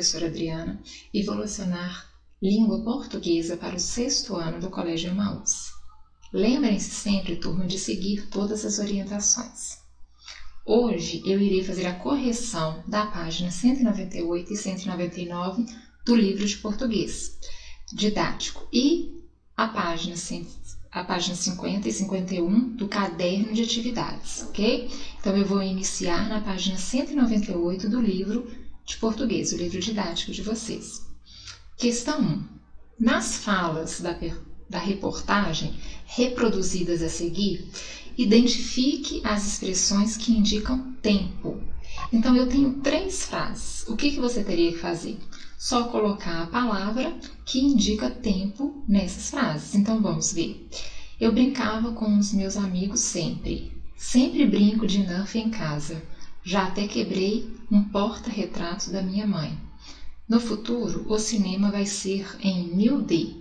professora Adriana e vou lecionar língua portuguesa para o 6º ano do Colégio Emaús. Lembrem-se sempre, turma, de seguir todas as orientações. Hoje eu irei fazer a correção da página 198 e 199 do livro de português didático e a página 50 e 51 do caderno de atividades, ok? Então eu vou iniciar na página 198 do livro de português, o livro didático de vocês. Questão 1. Nas falas da reportagem reproduzidas a seguir, identifique as expressões que indicam tempo. Então eu tenho 3 frases. O que você teria que fazer? Só colocar a palavra que indica tempo nessas frases. Então vamos ver. Eu brincava com os meus amigos sempre. Sempre brinco de Nerf em casa. Já até quebrei um porta-retratos da minha mãe. No futuro, o cinema vai ser em 1000D.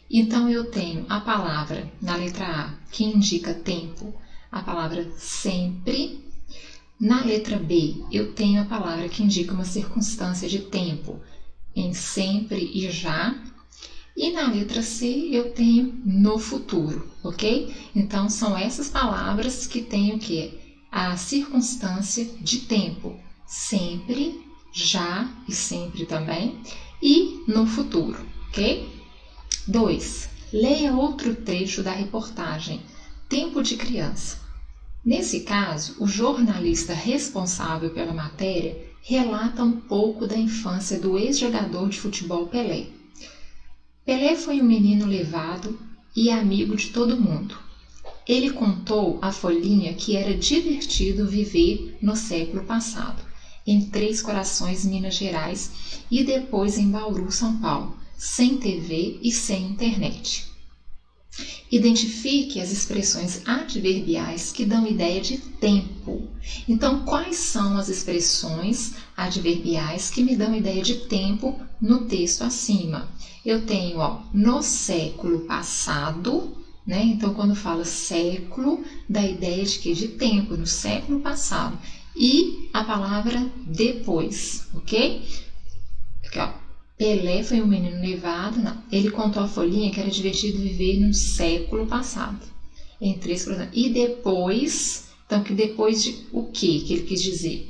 Então eu tenho a palavra na letra A que indica tempo, a palavra sempre. Na letra B, eu tenho a palavra que indica uma circunstância de tempo, em sempre e já. E na letra C eu tenho no futuro, ok? Então são essas palavras que têm o quê? A circunstância de tempo, sempre, já e sempre também, e no futuro, ok? 2. Leia outro trecho da reportagem, Tempo de Criança. Nesse caso, o jornalista responsável pela matéria relata um pouco da infância do ex-jogador de futebol Pelé. Pelé foi um menino levado e amigo de todo mundo. Ele contou à Folhinha que era divertido viver no século passado, em Três Corações, Minas Gerais, e depois em Bauru, São Paulo, sem TV e sem internet. Identifique as expressões adverbiais que dão ideia de tempo. Então, quais são as expressões adverbiais que me dão ideia de tempo no texto acima? Eu tenho, no século passado, né? Então, quando fala século, dá ideia de quê? De tempo, no século passado. E a palavra depois, ok? Aqui, Pelé foi um menino levado, não. Ele contou à Folhinha que era divertido viver no século passado. Em 3 corações. E depois, então que depois de o quê que ele quis dizer?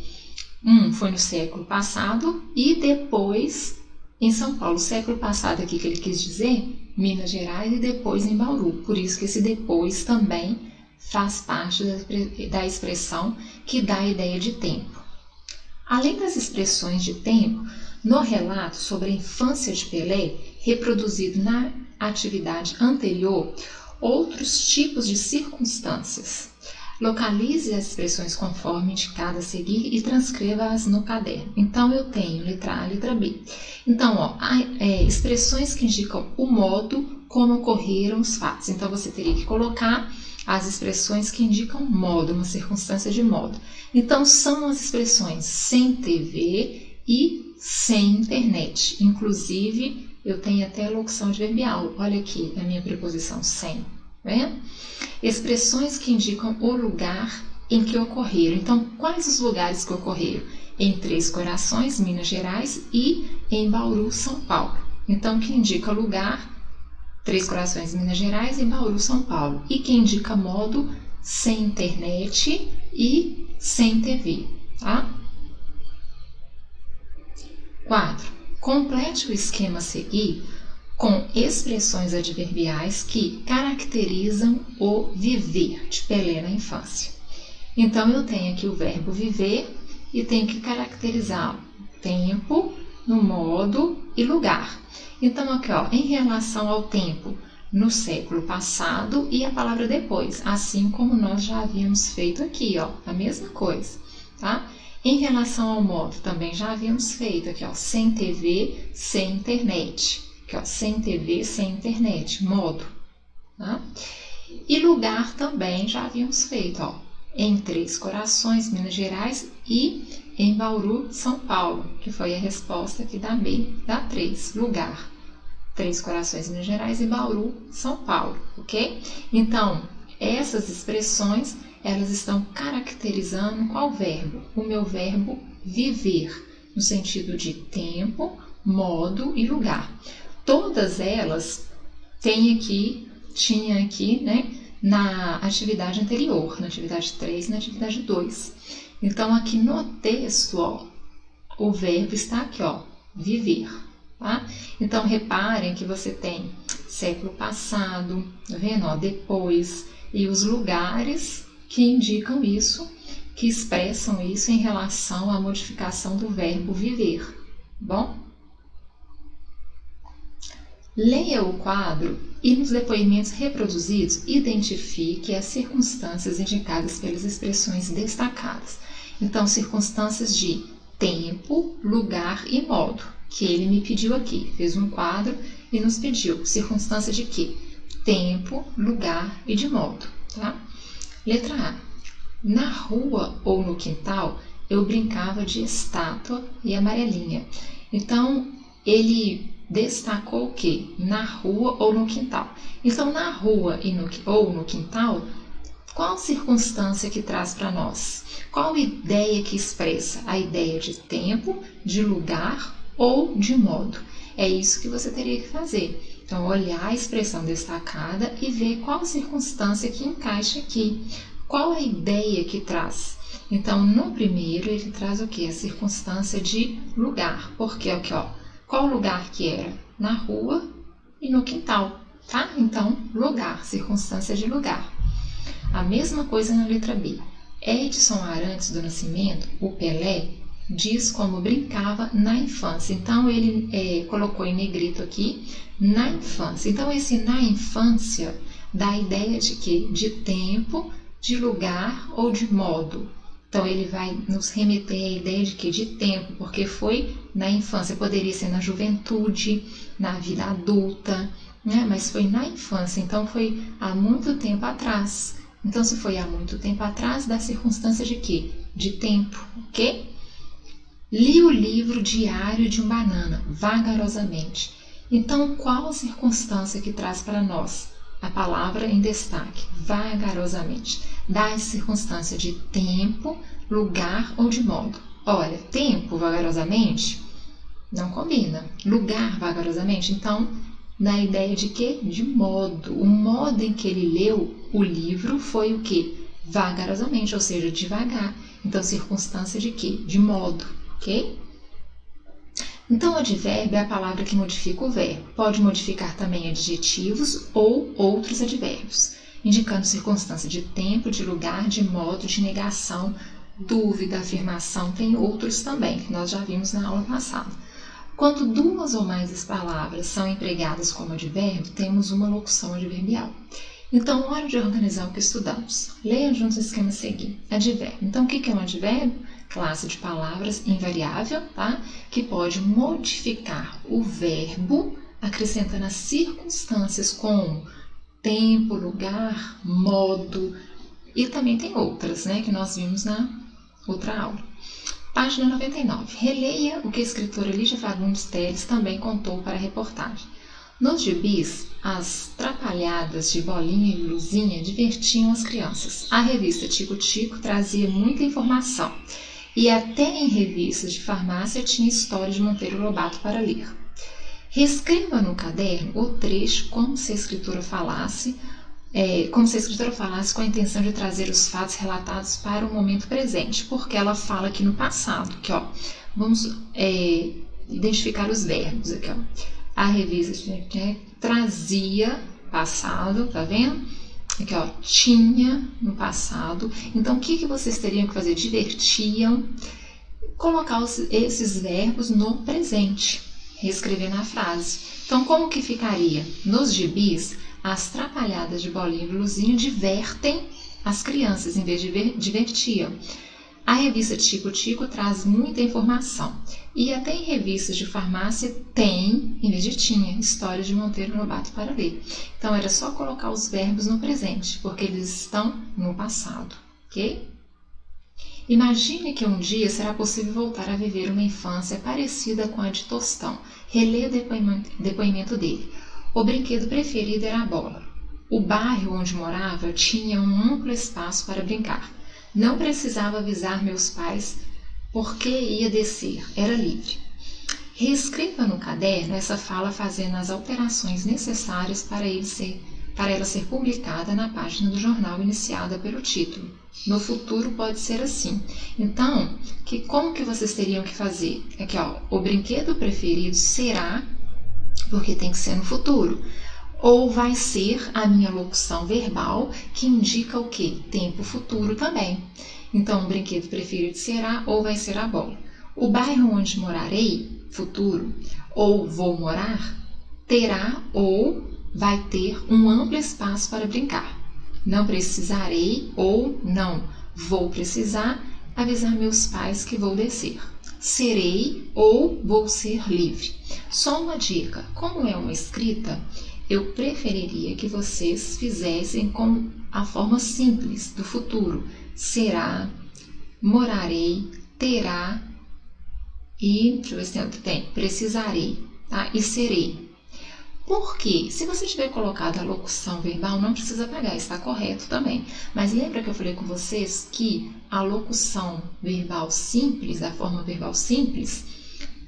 Foi no século passado e depois em São Paulo. Século passado aqui que ele quis dizer, Minas Gerais, e depois em Bauru. Por isso que esse depois também faz parte da expressão que dá a ideia de tempo. Além das expressões de tempo, no relato sobre a infância de Pelé, reproduzido na atividade anterior, outros tipos de circunstâncias. Localize as expressões conforme indicado a seguir e transcreva-as no caderno. Então, eu tenho letra A e letra B. Então, expressões que indicam o modo como ocorreram os fatos. Então, você teria que colocar as expressões que indicam modo, uma circunstância de modo. Então, são as expressões sem TV e sem internet. Inclusive, eu tenho até a locução adverbial. Olha aqui a minha preposição sem. Né? Expressões que indicam o lugar em que ocorreram. Então, quais os lugares que ocorreram? Em Três Corações, Minas Gerais, e em Bauru, São Paulo. Então, que indica lugar, Três Corações, Minas Gerais, e Bauru, São Paulo. E que indica modo, sem internet e sem TV. Tá? 4. Complete o esquema a seguir com expressões adverbiais que caracterizam o viver de Pelé na infância. Então, eu tenho aqui o verbo viver e tenho que caracterizar o tempo, no modo e lugar. Então, aqui, em relação ao tempo, no século passado e a palavra depois, assim como nós já havíamos feito aqui, a mesma coisa, tá? Em relação ao modo, também já havíamos feito aqui, sem TV, sem internet. Aqui, sem TV, sem internet, modo. Tá? E lugar também já havíamos feito, em Três Corações, Minas Gerais, e em Bauru, São Paulo, que foi a resposta aqui da B, da 3, lugar. Três Corações, Minas Gerais, e Bauru, São Paulo, ok? Então, essas expressões, elas estão caracterizando qual verbo? O meu verbo viver. no sentido de tempo, modo e lugar. Todas elas tinha aqui, né, na atividade anterior, na atividade 3 e na atividade 2. Então, aqui no texto, ó, o verbo está aqui, ó, viver. Tá? Então, reparem que você tem século passado, tá vendo? Ó, depois, e os lugares que indicam isso, que expressam isso em relação à modificação do verbo viver. Bom? Leia o quadro e nos depoimentos reproduzidos identifique as circunstâncias indicadas pelas expressões destacadas. Então, circunstâncias de tempo, lugar e modo, que ele me pediu aqui. Fez um quadro e nos pediu circunstância de quê? Tempo, lugar e de modo. Tá? Letra A. Na rua ou no quintal, eu brincava de estátua e amarelinha. Então, ele destacou o quê? Na rua ou no quintal. Então, na rua ou no quintal, qual circunstância que traz para nós? Qual ideia que expressa? A ideia de tempo, de lugar ou de modo. É isso que você teria que fazer. Então, olhar a expressão destacada e ver qual circunstância que encaixa aqui. Qual a ideia que traz? Então, no primeiro, ele traz o quê? A circunstância de lugar. Porque aqui, ó, qual lugar que era? Na rua e no quintal, tá? Então, lugar, circunstância de lugar. A mesma coisa na letra B. Edson Arantes do Nascimento, o Pelé, diz como brincava na infância. Então, ele colocou em negrito aqui, na infância. Então, esse na infância dá a ideia de quê? De tempo, de lugar ou de modo. Então, ele vai nos remeter à ideia de quê? De tempo, porque foi na infância. Poderia ser na juventude, na vida adulta, né? Mas foi na infância. Então, foi há muito tempo atrás. Então, se foi há muito tempo atrás, dá circunstância de quê? De tempo, ok? Li o livro Diário de um Banana, vagarosamente. Então, qual a circunstância que traz para nós? A palavra em destaque, vagarosamente. Dá a circunstância de tempo, lugar ou de modo. Olha, tempo, vagarosamente, não combina. Lugar, vagarosamente, então, na ideia de quê? De modo. O modo em que ele leu o livro foi o quê? Vagarosamente, ou seja, devagar. Então, circunstância de quê? De modo, ok? Então, o advérbio é a palavra que modifica o verbo. Pode modificar também adjetivos ou outros advérbios, indicando circunstância de tempo, de lugar, de modo, de negação, dúvida, afirmação. Tem outros também, que nós já vimos na aula passada. Quando duas ou mais palavras são empregadas como advérbio, temos uma locução adverbial. Então, hora de organizar o que estudamos. Leia juntos o esquema a seguir. Advérbio. Então, o que é um advérbio? Classe de palavras invariável, tá? Que pode modificar o verbo, acrescentando as circunstâncias como tempo, lugar, modo. E também tem outras, né? Que nós vimos na outra aula. Página 99. Releia o que a escritora Lígia Fagundes Telles também contou para a reportagem. Nos gibis, as trapalhadas de Bolinha e Luzinha divertiam as crianças. A revista Tico Tico trazia muita informação. E até em revistas de farmácia tinha história de Monteiro Lobato para ler. Reescreva no caderno o trecho como se a escritora falasse com a intenção de trazer os fatos relatados para o momento presente, porque ela fala aqui no passado, que ó, vamos identificar os verbos aqui, ó. A revista trazia passado, tá vendo? Aqui, ó, tinha no passado. Então, o que vocês teriam que fazer? Divertiam. Colocar esses verbos no presente. Reescrever na frase. Então, como que ficaria? Nos gibis, as trapalhadas de Bolinha e Luzinha divertem as crianças, em vez de divertiam. A revista Tico Tico traz muita informação. E até em revistas de farmácia tem, em vez de tinha, histórias de Monteiro Lobato para ler. Então, era só colocar os verbos no presente, porque eles estão no passado, ok? Imagine que um dia será possível voltar a viver uma infância parecida com a de Tostão. Relê o depoimento dele. O brinquedo preferido era a bola. O bairro onde morava tinha um amplo espaço para brincar. Não precisava avisar meus pais Porque ia descer, era livre. Reescreva no caderno essa fala fazendo as alterações necessárias para ela ser publicada na página do jornal iniciada pelo título. No futuro pode ser assim. Então, como que vocês teriam que fazer? Aqui, ó, o brinquedo preferido será, porque tem que ser no futuro, ou vai ser a minha locução verbal, que indica o quê? Tempo futuro também. Então, o brinquedo preferido será ou vai ser a bola. O bairro onde morarei, futuro, ou vou morar, terá ou vai ter um amplo espaço para brincar. Não precisarei ou não vou precisar avisar meus pais que vou descer. Serei ou vou ser livre. Só uma dica, como é uma escrita, eu preferiria que vocês fizessem com a forma simples do futuro. Será, morarei, terá e, deixa eu ver se tem outro, precisarei, tá? E serei. Porque, se você tiver colocado a locução verbal, não precisa apagar, está correto também. Mas lembra que eu falei com vocês que a locução verbal simples, a forma verbal simples,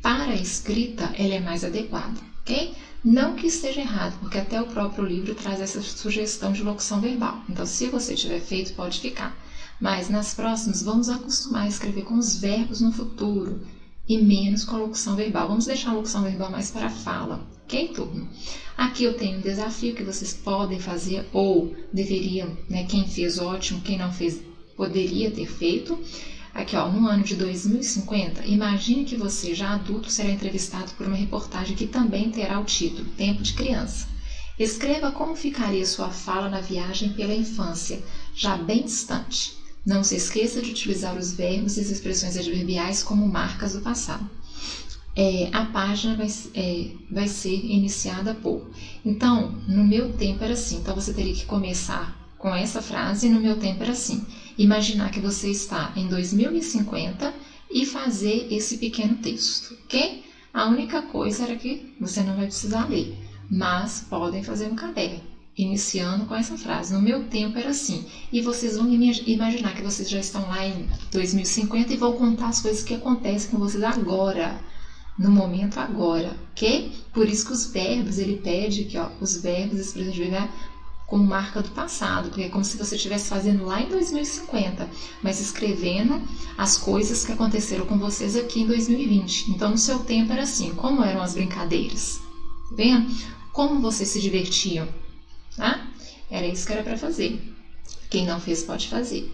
para a escrita, ela é mais adequada, ok? Não que esteja errado, porque até o próprio livro traz essa sugestão de locução verbal. Então, se você tiver feito, pode ficar. Mas nas próximas, vamos acostumar a escrever com os verbos no futuro e menos com a locução verbal. Vamos deixar a locução verbal mais para a fala, ok, turma? Aqui eu tenho um desafio que vocês podem fazer ou deveriam, né? Quem fez, ótimo, quem não fez, poderia ter feito. Aqui, ó, no ano de 2050, imagine que você, já adulto, será entrevistado por uma reportagem que também terá o título Tempo de Criança. Escreva como ficaria sua fala na viagem pela infância, já bem distante. Não se esqueça de utilizar os verbos e as expressões adverbiais como marcas do passado. A página vai ser iniciada por. Então, no meu tempo era assim. Então, você teria que começar com essa frase, no meu tempo era assim. Imaginar que você está em 2050 e fazer esse pequeno texto, ok? A única coisa era que você não vai precisar ler, mas podem fazer no caderno, iniciando com essa frase. No meu tempo era assim. E vocês vão imaginar que vocês já estão lá em 2050 e vão contar as coisas que acontecem com vocês agora, no momento agora, ok? Por isso que os verbos, ele pede que, ó, os verbos, expressões verbais, como marca do passado, porque é como se você estivesse fazendo lá em 2050, mas escrevendo as coisas que aconteceram com vocês aqui em 2020. Então, no seu tempo era assim, como eram as brincadeiras? Tá vendo? Como vocês se divertiam? Tá? Era isso que era para fazer. Quem não fez pode fazer.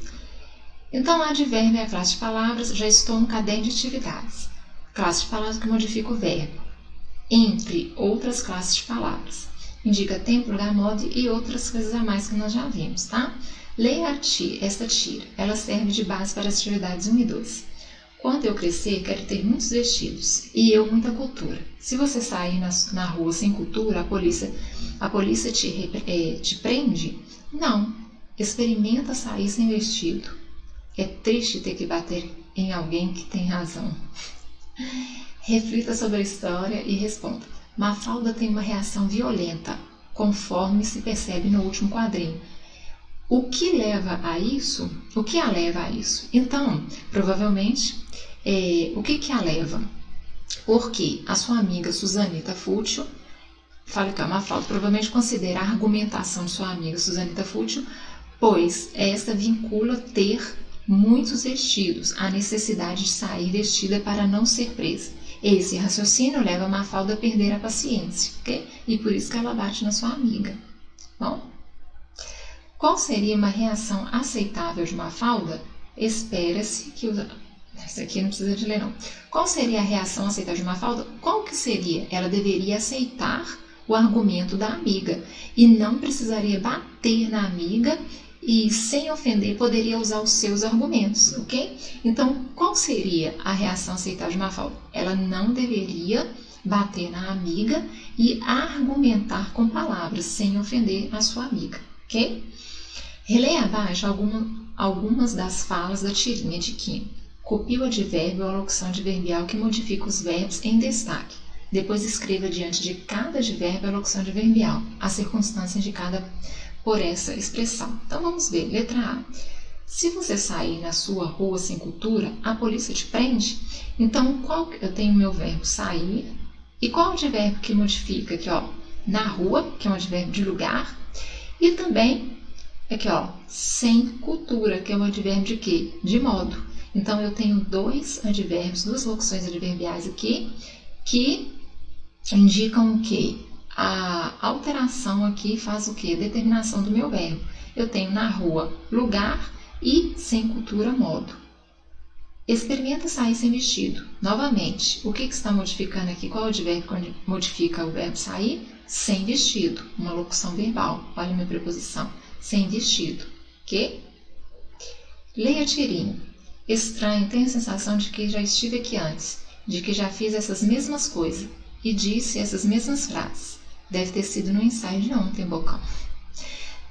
Então, advérbio é a classe de palavras, já estou no caderno de atividades. Classe de palavras que modifica o verbo. Entre outras classes de palavras. Indica tempo, lugar, modo e outras coisas a mais que nós já vimos, tá? Leia esta tira. Ela serve de base para as atividades 1 e 2. Quando eu crescer, quero ter muitos vestidos e eu muita cultura. Se você sair na rua sem cultura, a polícia te prende? Não. Experimenta sair sem vestido. É triste ter que bater em alguém que tem razão. Reflita sobre a história e responda. Mafalda tem uma reação violenta, conforme se percebe no último quadrinho. O que leva a isso? O que a leva a isso? Então, provavelmente, o que a leva? Porque a sua amiga Suzanita Fútil, fala que a Mafalda provavelmente considera a argumentação de sua amiga Suzanita Fútil, pois esta vincula ter muitos vestidos, a necessidade de sair vestida para não ser presa. Esse raciocínio leva a Mafalda a perder a paciência, ok? E por isso que ela bate na sua amiga. Bom, qual seria uma reação aceitável de Mafalda? Espera-se que Isso aqui não precisa de ler, não. Qual seria a reação aceitável de Mafalda? Qual que seria? Ela deveria aceitar o argumento da amiga e não precisaria bater na amiga e, sem ofender, poderia usar os seus argumentos, ok? Então, qual seria a reação aceitável de Mafalda? Ela não deveria bater na amiga e argumentar com palavras, sem ofender a sua amiga, ok? Releia abaixo algumas das falas da tirinha de Kim. Copie o advérbio ou a locução adverbial que modifica os verbos em destaque. Depois escreva diante de cada advérbio a locução adverbial, a circunstância indicada por essa expressão. Então, vamos ver. Letra A. Se você sair na sua rua sem cultura, a polícia te prende. Então, eu tenho o meu verbo sair. E qual o advérbio que modifica aqui, ó? Na rua, que é um advérbio de lugar. E também, aqui, ó, sem cultura, que é um advérbio de quê? De modo. Então, eu tenho dois advérbios, duas locuções adverbiais aqui, que indicam o quê? A alteração aqui faz o quê? Determinação do meu verbo. Eu tenho na rua, lugar, e sem cultura, modo. Experimenta sair sem vestido. Novamente, o que está modificando aqui? Qual é o advérbio que modifica o verbo sair? Sem vestido, uma locução verbal. Olha a minha preposição. Sem vestido. Ok? Leia a tirinha. Estranho, tenho a sensação de que já estive aqui antes, de que já fiz essas mesmas coisas e disse essas mesmas frases. Deve ter sido no ensaio de ontem, Bocão.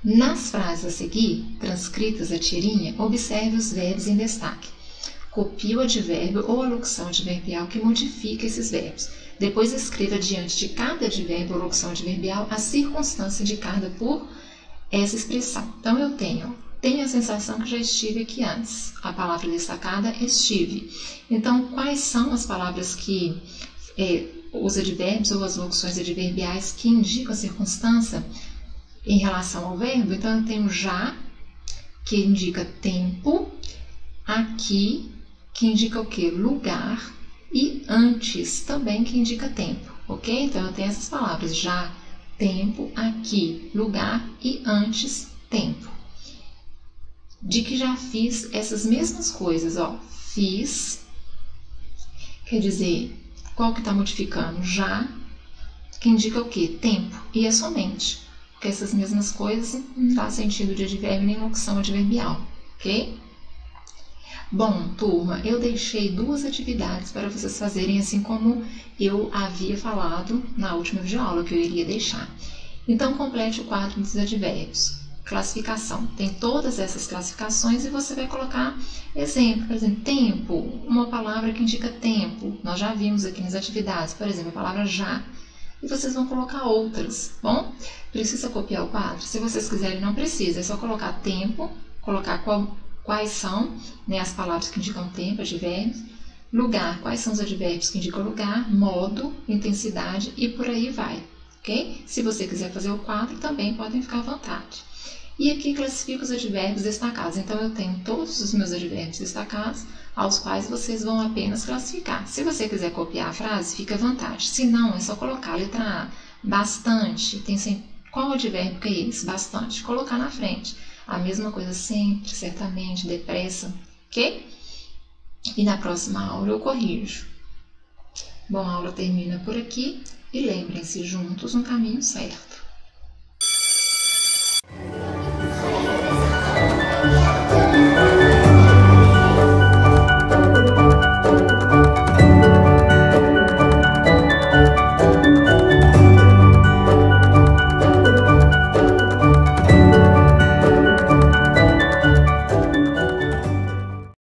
Nas frases a seguir, transcritas a tirinha, observe os verbos em destaque. Copie o advérbio ou a locução adverbial que modifica esses verbos. Depois escreva diante de cada advérbio ou locução adverbial a circunstância indicada por essa expressão. Então, eu tenho a sensação que já estive aqui antes. A palavra destacada é estive. Então, quais são as palavras que os advérbios ou as locuções adverbiais que indicam a circunstância em relação ao verbo? Então, eu tenho já, que indica tempo, aqui, que indica o quê? Lugar, e antes, também, que indica tempo, ok? Então, eu tenho essas palavras, já, tempo, aqui, lugar e antes, tempo. De que já fiz essas mesmas coisas, ó, fiz, quer dizer, qual que está modificando? Já, que indica o quê? Tempo, e é somente, porque essas mesmas coisas não dá sentido de advérbio nem locução adverbial, ok? Bom, turma, eu deixei duas atividades para vocês fazerem, assim como eu havia falado na última videoaula que eu iria deixar. Então, complete o quadro dos advérbios. Classificação. Tem todas essas classificações e você vai colocar exemplo. Por exemplo, tempo, uma palavra que indica tempo. Nós já vimos aqui nas atividades, por exemplo, a palavra já. E vocês vão colocar outras, bom? Precisa copiar o quadro? Se vocês quiserem, não precisa. É só colocar tempo, colocar quais são, né, as palavras que indicam tempo, advérbios. Lugar, quais são os advérbios que indicam lugar, modo, intensidade e por aí vai, ok? Se você quiser fazer o quadro, também podem ficar à vontade. E aqui classifico os advérbios destacados. Então, eu tenho todos os meus advérbios destacados, aos quais vocês vão apenas classificar. Se você quiser copiar a frase, fica à vontade. Se não, é só colocar a letra A, bastante. Qual advérbio que é esse? Bastante. Colocar na frente. A mesma coisa sempre, certamente, depressa, ok? E na próxima aula eu corrijo. Bom, a aula termina por aqui e lembrem-se, juntos no caminho certo.